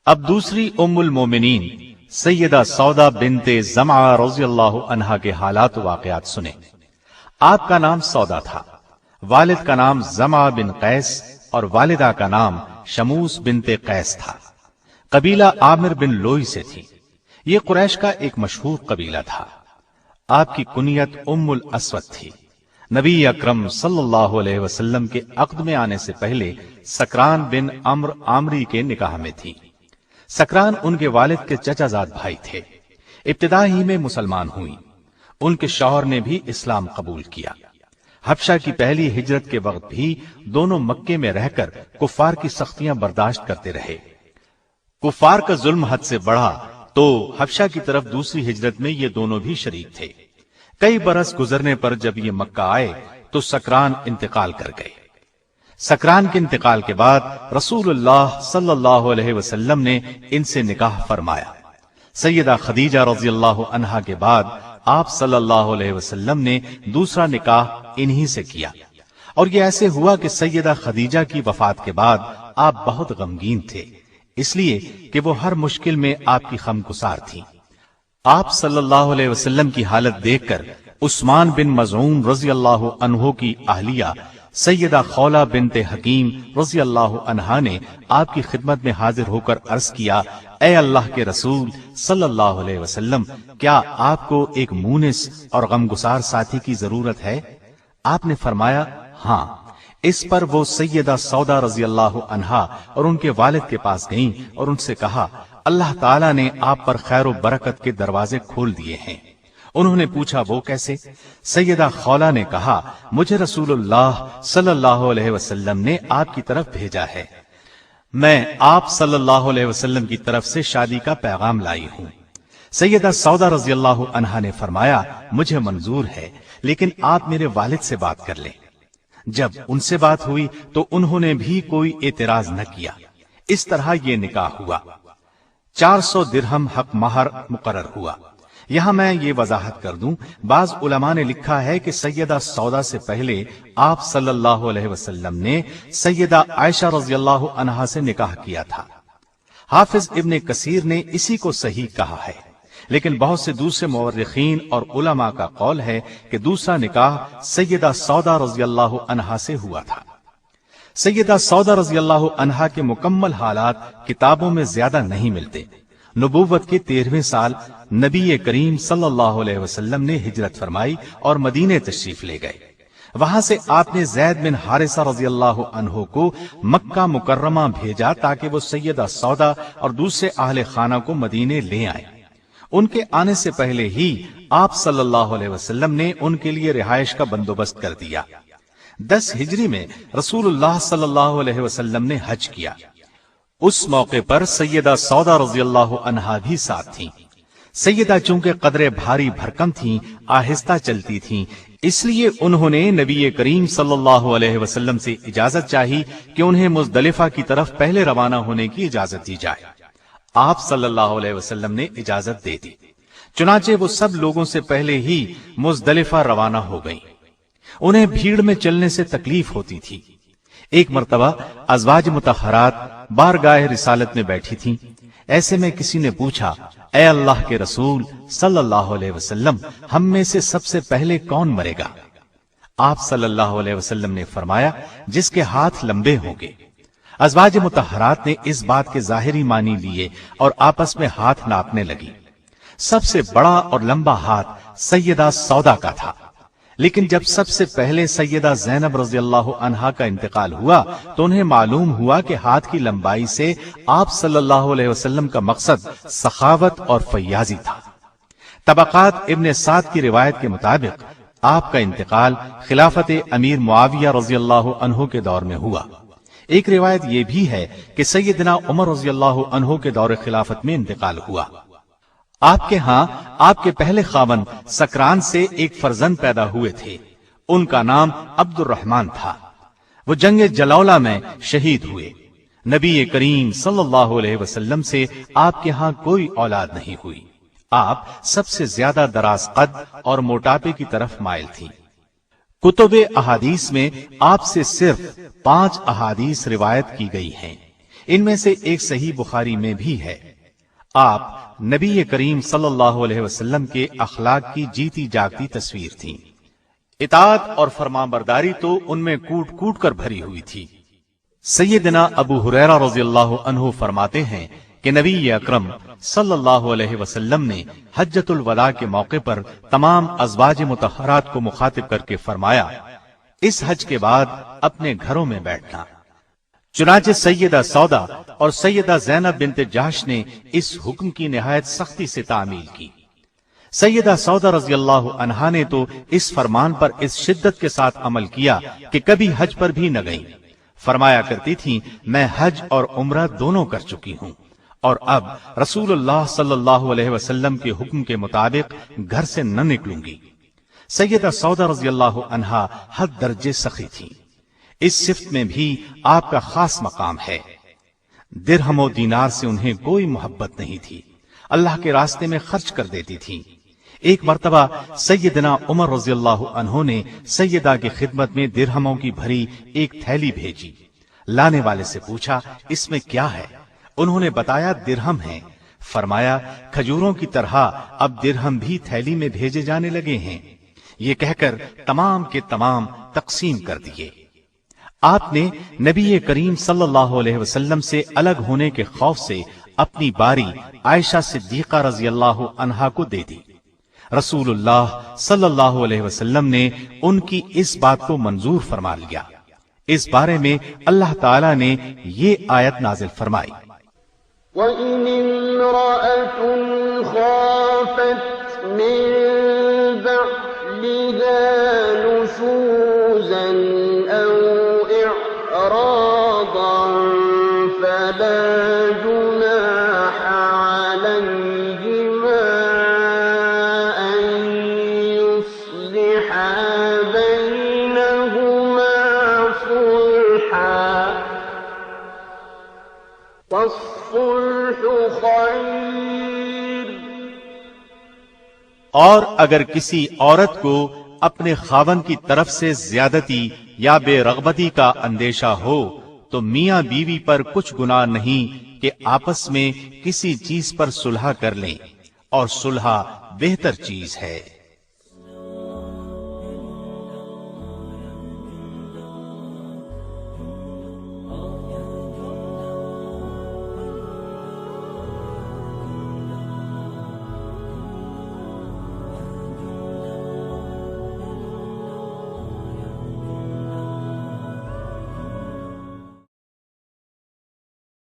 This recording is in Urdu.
اب دوسری ام المومنین سیدہ سودا بنت زمعہ رضی اللہ عنہا کے حالات و واقعات سنیں۔ آپ کا نام سودا تھا، والد کا نام زمعہ بن قیس اور والدہ کا نام شموس بنت قیس تھا۔ قبیلہ عامر بن لوئی سے تھی۔ یہ قریش کا ایک مشہور قبیلہ تھا۔ آپ کی کنیت ام الاسود تھی۔ نبی اکرم صلی اللہ علیہ وسلم کے عقد میں آنے سے پہلے سکران بن عمرو عامری کے نکاح میں تھی۔ سکران ان کے والد کے چچا زاد بھائی تھے۔ ابتدا ہی میں مسلمان ہوئی۔ ان کے شوہر نے بھی اسلام قبول کیا۔ حبشہ کی پہلی ہجرت کے وقت بھی دونوں مکے میں رہ کر کفار کی سختیاں برداشت کرتے رہے۔ کفار کا ظلم حد سے بڑھا تو حبشہ کی طرف دوسری ہجرت میں یہ دونوں بھی شریک تھے۔ کئی برس گزرنے پر جب یہ مکہ آئے تو سکران انتقال کر گئے۔ سکران کے انتقال کے بعد رسول اللہ صلی اللہ علیہ وسلم نے ان سے نکاح فرمایا۔ سیدہ خدیجہ رضی اللہ عنہا کے بعد آپ صلی اللہ علیہ وسلم نے دوسرا نکاح انہی سے کیا، اور یہ ایسے ہوا کہ سیدہ خدیجہ کی وفات کے بعد آپ بہت غمگین تھے، اس لیے کہ وہ ہر مشکل میں آپ کی غمگسار تھی۔ آپ صلی اللہ علیہ وسلم کی حالت دیکھ کر عثمان بن مظعون رضی اللہ عنہ کی اہلیہ سیدہ خولہ بنت حکیم رضی اللہ عنہا نے آپ کی خدمت میں حاضر ہو کر عرض کیا، اے اللہ کے رسول صلی اللہ علیہ وسلم، کیا آپ کو ایک مونس اور غمگسار ساتھی کی ضرورت ہے؟ آپ نے فرمایا ہاں۔ اس پر وہ سیدہ سودا رضی اللہ عنہا اور ان کے والد کے پاس گئیں اور ان سے کہا، اللہ تعالیٰ نے آپ پر خیر و برکت کے دروازے کھول دیے ہیں۔ انہوں نے پوچھا وہ کیسے؟ سیدہ خولہ نے کہا، مجھے رسول اللہ صلی اللہ علیہ وسلم نے آپ کی طرف بھیجا ہے، میں آپ صلی اللہ علیہ وسلم کی طرف سے شادی کا پیغام لائی ہوں۔ سیدہ سودا رضی اللہ عنہا نے فرمایا، مجھے منظور ہے، لیکن آپ میرے والد سے بات کر لیں۔ جب ان سے بات ہوئی تو انہوں نے بھی کوئی اعتراض نہ کیا۔ اس طرح یہ نکاح ہوا۔ 400 درہم حق مہر مقرر ہوا۔ یہاں میں یہ وضاحت کر دوں، بعض علماء نے لکھا ہے کہ سیدہ سودا سے پہلے آپ صلی اللہ علیہ وسلم نے سیدہ عائشہ رضی اللہ عنہا سے نکاح کیا تھا۔ حافظ ابن کثیر نے اسی کو صحیح کہا ہے، لیکن بہت سے دوسرے مورخین اور علماء کا قول ہے کہ دوسرا نکاح سیدہ سودا رضی اللہ عنہا سے ہوا تھا۔ سیدہ سودا رضی اللہ عنہا کے مکمل حالات کتابوں میں زیادہ نہیں ملتے۔ نبوت کے 13ویں سال نبی کریم صلی اللہ علیہ وسلم نے ہجرت فرمائی اور مدینے تشریف لے گئے۔ وہاں سے آپ نے زید بن حارثہ رضی اللہ عنہ کو مکہ مکرمہ بھیجا تاکہ وہ سیدہ سودا اور دوسرے اہل خانہ کو مدینے لے آئیں۔ ان کے آنے سے پہلے ہی آپ صلی اللہ علیہ وسلم نے ان کے لیے رہائش کا بندوبست کر دیا۔ 10 ہجری میں رسول اللہ صلی اللہ علیہ وسلم نے حج کیا۔ اس موقع پر سیدہ سودا رضی اللہ عنہا بھی ساتھ تھیں۔ سیدہ چونکہ قدرے بھاری بھرکم تھیں، آہستہ چلتی تھیں، اس لیے انہوں نے نبی کریم صلی اللہ علیہ وسلم سے اجازت چاہی کہ انہیں مزدلفہ کی طرف پہلے روانہ ہونے کی اجازت دی جائے۔ آپ صلی اللہ علیہ وسلم نے اجازت دے دی، چنانچہ وہ سب لوگوں سے پہلے ہی مزدلفہ روانہ ہو گئیں۔ انہیں بھیڑ میں چلنے سے تکلیف ہوتی تھی۔ ایک مرتبہ ازواج مطہرات بارگاہ رسالت میں بیٹھی تھیں۔ ایسے میں کسی نے پوچھا، اے اللہ کے رسول صلی اللہ علیہ وسلم، ہم میں سے سب سے پہلے کون مرے گا؟ آپ صلی اللہ علیہ وسلم نے فرمایا، جس کے ہاتھ لمبے ہوں گے۔ ازواج مطہرات نے اس بات کے ظاہری معنی لیے اور آپس میں ہاتھ ناپنے لگی۔ سب سے بڑا اور لمبا ہاتھ سیدہ سودا کا تھا، لیکن جب سب سے پہلے سیدہ زینب رضی اللہ عنہا کا انتقال ہوا تو انہیں معلوم ہوا کہ ہاتھ کی لمبائی سے آپ صلی اللہ علیہ وسلم کا مقصد سخاوت اور فیاضی تھا۔ طبقات ابن سعد کی روایت کے مطابق آپ کا انتقال خلافت امیر معاویہ رضی اللہ عنہ کے دور میں ہوا۔ ایک روایت یہ بھی ہے کہ سیدنا عمر رضی اللہ عنہ کے دور خلافت میں انتقال ہوا۔ آپ کے ہاں آپ کے پہلے خاوند سکران سے ایک فرزند پیدا ہوئے تھے، ان کا نام عبد الرحمن تھا۔ وہ جنگ جلولہ میں شہید ہوئے۔ نبی کریم صلی اللہ علیہ وسلم سے آپ کے ہاں کوئی اولاد نہیں ہوئی۔ آپ سب سے زیادہ دراز قد اور موٹاپے کی طرف مائل تھی۔ کتب احادیث میں آپ سے صرف 5 احادیث روایت کی گئی ہیں۔ ان میں سے ایک صحیح بخاری میں بھی ہے۔ آپ نبی کریم صلی اللہ علیہ وسلم کے اخلاق کی جیتی جاگتی تصویر تھیں۔ اطاعت اور فرمانبرداری تو ان میں کوٹ کوٹ کر بھری ہوئی تھی۔ سیدنا ابو ہریرہ رضی اللہ عنہ فرماتے ہیں کہ نبی اکرم صلی اللہ علیہ وسلم نے حجۃ الوداع کے موقع پر تمام ازواج مطہرات کو مخاطب کر کے فرمایا، اس حج کے بعد اپنے گھروں میں بیٹھنا۔ چنانچہ سیدہ سودا اور سیدہ زینب بنت جحش نے اس حکم کی نہایت سختی سے تعمیل کی۔ سیدہ سودا رضی اللہ عنہا نے تو اس فرمان پر اس شدت کے ساتھ عمل کیا کہ کبھی حج پر بھی نہ گئیں۔ فرمایا کرتی تھی، میں حج اور عمرہ دونوں کر چکی ہوں اور اب رسول اللہ صلی اللہ علیہ وسلم کے حکم کے مطابق گھر سے نہ نکلوں گی۔ سیدہ سودا رضی اللہ عنہا حد درجے سخی تھی۔ اس صفت میں بھی آپ کا خاص مقام ہے۔ درہم و دینار سے انہیں کوئی محبت نہیں تھی، اللہ کے راستے میں خرچ کر دیتی تھی۔ ایک مرتبہ سیدنا عمر رضی اللہ عنہ نے سیدہ کی خدمت میں درہموں کی بھری ایک تھیلی بھیجی۔ لانے والے سے پوچھا، اس میں کیا ہے؟ انہوں نے بتایا، درہم ہیں۔ فرمایا، کھجوروں کی طرح اب درہم بھی تھیلی میں بھیجے جانے لگے ہیں۔ یہ کہہ کر تمام کے تمام تقسیم کر دیے۔ آپ نے نبی کریم صلی اللہ علیہ وسلم سے الگ ہونے کے خوف سے اپنی باری عائشہ صدیقہ رضی اللہ عنہا کو دے دی۔ رسول اللہ صلی اللہ علیہ وسلم نے ان کی اس بات کو منظور فرما لیا۔ اس بارے میں اللہ تعالی نے یہ آیت نازل فرمائی، وَإِنِ امْرَأَةٌ خَافَتْ مِن بَعْلِهَا نُشُوزًا أَوْ إِعْرَاضًا فَلَا جُنَاحَ عَلَيْهِمَا أَن يُصْلِحَا بَيْنَهُمَا صُلْحًا وَالصُّلْحُ خَيْرٌ۔ اور اگر کسی عورت کو اپنے خاوند کی طرف سے زیادتی یا بے رغبتی کا اندیشہ ہو تو میاں بیوی پر کچھ گناہ نہیں کہ آپس میں کسی چیز پر صلح کر لیں، اور صلح بہتر چیز ہے۔